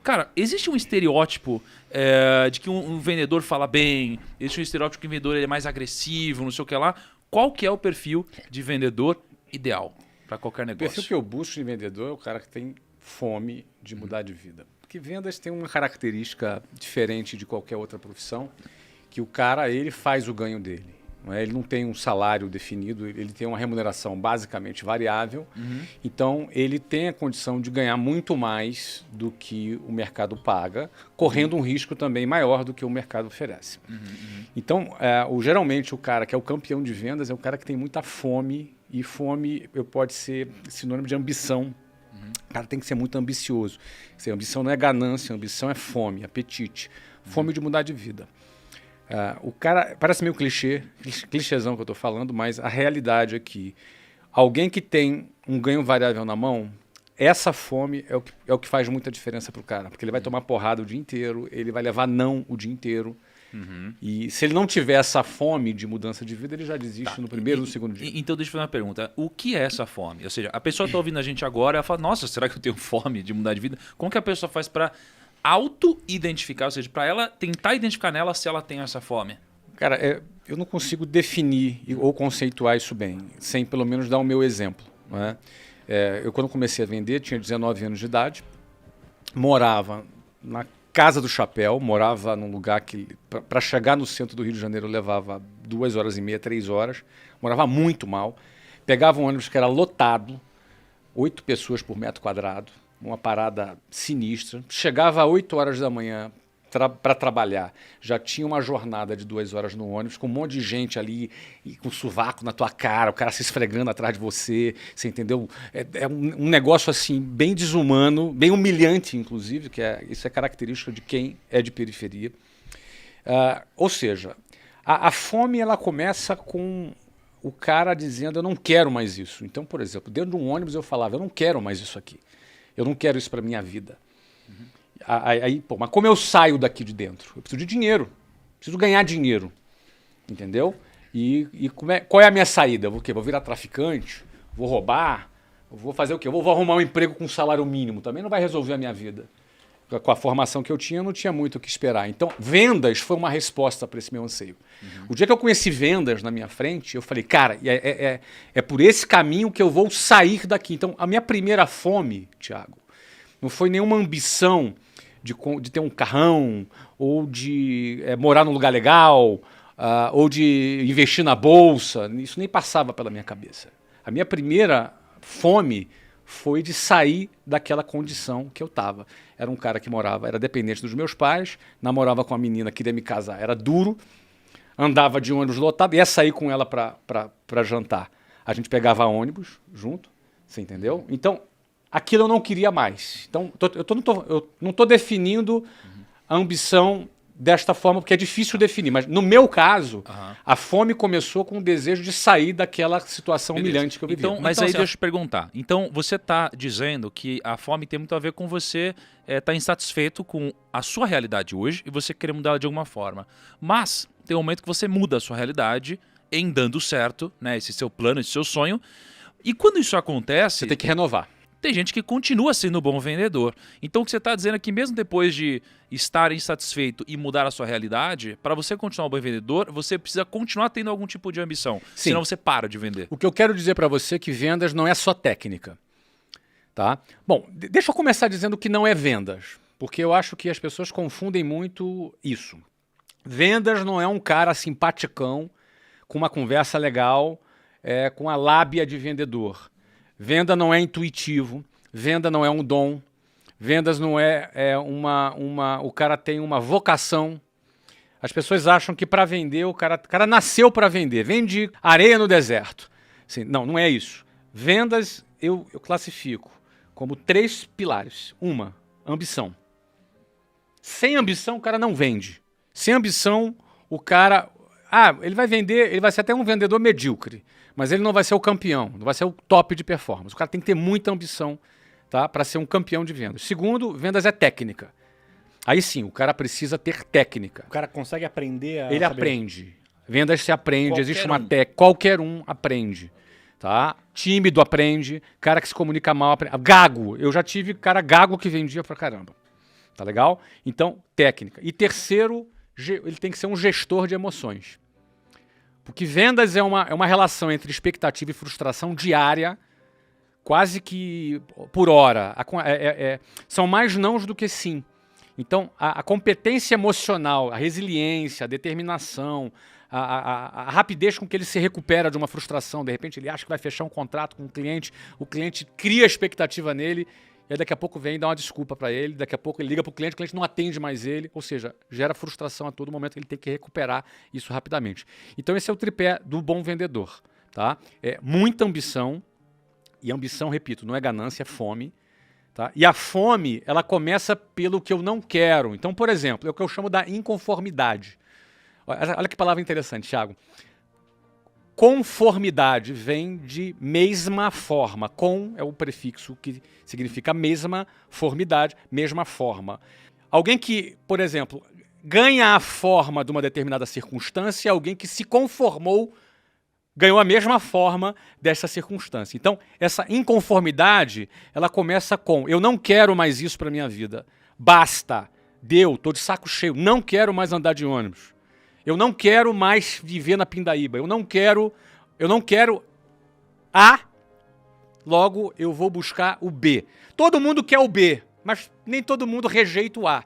Cara, existe um estereótipo de que um vendedor fala bem, existe um estereótipo que o vendedor ele é mais agressivo, não sei o que lá. Qual que é o perfil de vendedor ideal para qualquer O negócio? perfil que eu busco em vendedor é o cara que tem fome de mudar de vida. Porque vendas tem uma característica diferente de qualquer outra profissão, que o cara ele faz o ganho dele. Não é? Ele não tem um salário definido, ele tem uma remuneração basicamente variável. Então, ele tem a condição de ganhar muito mais do que o mercado paga, correndo um risco também maior do que o mercado oferece. Então, geralmente, o cara que é o campeão de vendas é o cara que tem muita fome, e fome pode ser sinônimo de ambição. O cara tem que ser muito ambicioso. Ambição não é ganância, ambição é fome, apetite. Fome de mudar de vida. O cara, parece meio clichêzão que eu estou falando, mas a realidade é que alguém que tem um ganho variável na mão, essa fome é o que faz muita diferença para o cara. Porque ele vai tomar porrada o dia inteiro, ele vai levar não o dia inteiro. E se ele não tiver essa fome de mudança de vida, ele já desiste no primeiro ou no segundo dia. Então deixa eu fazer uma pergunta. O que é essa fome? Ou seja, a pessoa está ouvindo a gente agora, ela fala, nossa, será que eu tenho fome de mudar de vida? Como que a pessoa faz para auto-identificar, ou seja, para ela tentar identificar nela se ela tem essa fome? Cara, eu não consigo definir ou conceituar isso bem, sem pelo menos dar o meu exemplo. Não é? Eu, quando comecei a vender, tinha 19 anos de idade, morava na Casa do Chapéu, morava num lugar que, para chegar no centro do Rio de Janeiro, levava 2h30, 3 horas, morava muito mal, pegava um ônibus que era lotado, 8 pessoas por metro quadrado, uma parada sinistra. Chegava às 8 horas da manhã para trabalhar. Já tinha uma jornada de 2 horas no ônibus, com um monte de gente ali, e com sovaco na tua cara, o cara se esfregando atrás de você, você entendeu? É um negócio assim, bem desumano, bem humilhante, inclusive, isso é característica de quem é de periferia. Ou seja, a fome ela começa com o cara dizendo, eu não quero mais isso. Então, por exemplo, dentro de um ônibus eu falava, eu não quero mais isso aqui. Eu não quero isso para minha vida. Mas como eu saio daqui de dentro? Eu preciso de dinheiro. Preciso ganhar dinheiro. Entendeu? E qual é a minha saída? Vou virar traficante? Vou roubar? Vou fazer o quê? Vou arrumar um emprego com salário mínimo. Também não vai resolver a minha vida. Com a formação que eu tinha, não tinha muito o que esperar. Então, vendas foi uma resposta para esse meu anseio. O dia que eu conheci vendas na minha frente, eu falei, cara, é por esse caminho que eu vou sair daqui. Então, a minha primeira fome, Thiago, não foi nenhuma ambição de ter um carrão, ou de morar num lugar legal, ou de investir na bolsa. Isso nem passava pela minha cabeça. A minha primeira fome foi de sair daquela condição que eu estava. Era um cara que era dependente dos meus pais, namorava com uma menina, queria me casar, era duro, andava de ônibus lotado, ia sair com ela para jantar. A gente pegava ônibus junto, você entendeu? Então, aquilo eu não queria mais. Então, eu não estou definindo a ambição desta forma, porque é difícil definir. Mas, no meu caso, a fome começou com o desejo de sair daquela situação humilhante que eu vivia. Então, mas aí deixa eu te perguntar. Então, você está dizendo que a fome tem muito a ver com você estar insatisfeito com a sua realidade hoje e você querer mudar ela de alguma forma. Mas tem um momento que você muda a sua realidade em dando certo, né? Esse seu plano, esse seu sonho. E quando isso acontece... Você tem que renovar. Tem gente que continua sendo um bom vendedor. Então o que você está dizendo é que mesmo depois de estar insatisfeito e mudar a sua realidade, para você continuar um bom vendedor, você precisa continuar tendo algum tipo de ambição. Sim. Senão você para de vender. O que eu quero dizer para você é que vendas não é só técnica. Tá? Bom, deixa eu começar dizendo que não é vendas, porque eu acho que as pessoas confundem muito isso. Vendas não é um cara simpaticão, com uma conversa legal, com a lábia de vendedor. Venda não é intuitivo, venda não é um dom, vendas não o cara tem uma vocação. As pessoas acham que para vender, o cara nasceu para vender, vende areia no deserto. Assim, não é isso. Vendas eu classifico como 3 pilares. Uma, ambição. Sem ambição, o cara não vende. Sem ambição, o cara... ele vai vender, ele vai ser até um vendedor medíocre, mas ele não vai ser o campeão, não vai ser o top de performance. O cara tem que ter muita ambição, tá, para ser um campeão de vendas. Segundo, vendas é técnica. Aí sim, o cara precisa ter técnica. O cara consegue aprender a Ele saber. aprende. Vendas se aprende, Qualquer existe uma um. técnica. Qualquer um aprende. Tá? Tímido aprende, cara que se comunica mal aprende. Gago, eu já tive cara gago que vendia pra caramba. Tá legal? Então, técnica. E terceiro, ele tem que ser um gestor de emoções. Porque vendas é uma relação entre expectativa e frustração diária, quase que por hora. São mais nãos do que sim. Então, a competência emocional, a resiliência, a determinação, a rapidez com que ele se recupera de uma frustração, de repente ele acha que vai fechar um contrato com o cliente cria expectativa nele, e aí daqui a pouco vem e dá uma desculpa para ele, daqui a pouco ele liga para o cliente não atende mais ele, ou seja, gera frustração a todo momento, ele tem que recuperar isso rapidamente. Então esse é o tripé do bom vendedor. Tá? É muita ambição, e ambição, repito, não é ganância, é fome. Tá? E a fome, ela começa pelo que eu não quero. Então, por exemplo, é o que eu chamo da inconformidade. Olha que palavra interessante, Thiago. Conformidade vem de mesma forma. Com é o prefixo que significa mesma, formidade, mesma forma. Alguém que, por exemplo, ganha a forma de uma determinada circunstância, alguém que se conformou, ganhou a mesma forma dessa circunstância. Então, essa inconformidade, ela começa com: eu não quero mais isso para minha vida. Basta. Deu, tô de saco cheio. Não quero mais andar de ônibus. Eu não quero mais viver na Pindaíba. Eu não quero A, logo eu vou buscar o B. Todo mundo quer o B, mas nem todo mundo rejeita o A.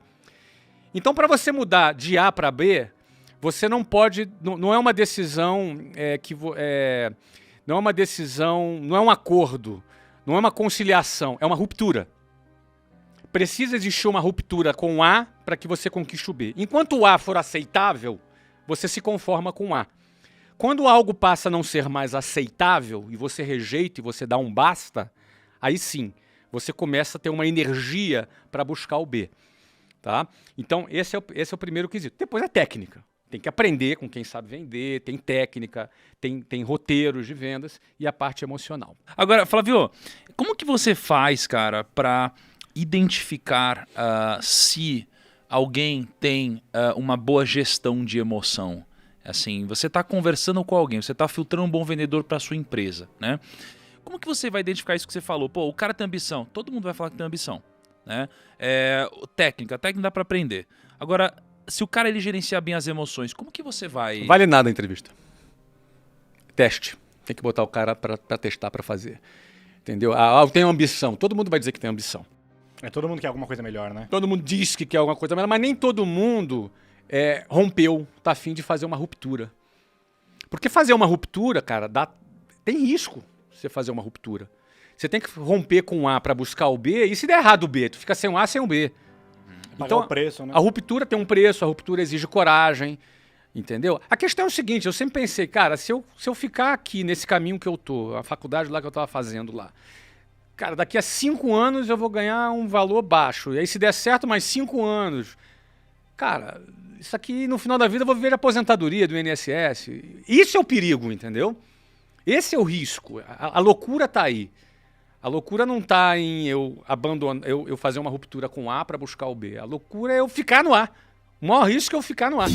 Então, para você mudar de A para B, você não pode, não é uma decisão não é uma decisão, não é um acordo, não é uma conciliação, é uma ruptura. Precisa existir uma ruptura com o A para que você conquiste o B. Enquanto o A for aceitável, você se conforma com o A. Quando algo passa a não ser mais aceitável e você rejeita e você dá um basta, aí sim, você começa a ter uma energia para buscar o B. Tá? Então, esse é o primeiro quesito. Depois é técnica. Tem que aprender com quem sabe vender, tem técnica, tem roteiros de vendas e a parte emocional. Agora, Flávio, como que você faz, cara, para identificar se alguém tem uma boa gestão de emoção? Assim, você está conversando com alguém, você está filtrando um bom vendedor para sua empresa, né? Como que você vai identificar isso que você falou? Pô, o cara tem ambição. Todo mundo vai falar que tem ambição, né? Técnica dá para aprender. Agora, se o cara ele gerenciar bem as emoções, como que você vai... Vale nada a entrevista. Teste. Tem que botar o cara para testar, para fazer. Entendeu? Eu tenho ambição. Todo mundo vai dizer que tem ambição. Todo mundo quer alguma coisa melhor, né? Todo mundo diz que quer alguma coisa melhor, mas nem todo mundo rompeu, tá afim de fazer uma ruptura. Porque fazer uma ruptura, cara, tem risco você fazer uma ruptura. Você tem que romper com o A para buscar o B, e se der errado o B, tu fica sem o A, sem o B. Então, o preço, né? A ruptura tem um preço, a ruptura exige coragem, entendeu? A questão é o seguinte, eu sempre pensei, cara, se eu ficar aqui nesse caminho que eu tô, a faculdade lá que eu tava fazendo lá, cara, daqui a 5 anos eu vou ganhar um valor baixo. E aí, se der certo, mais 5 anos. Cara, isso aqui, no final da vida, eu vou viver de aposentadoria do INSS. Isso é o perigo, entendeu? Esse é o risco. A loucura tá aí. A loucura não tá em eu fazer uma ruptura com A para buscar o B. A loucura é eu ficar no A. O maior risco é eu ficar no A.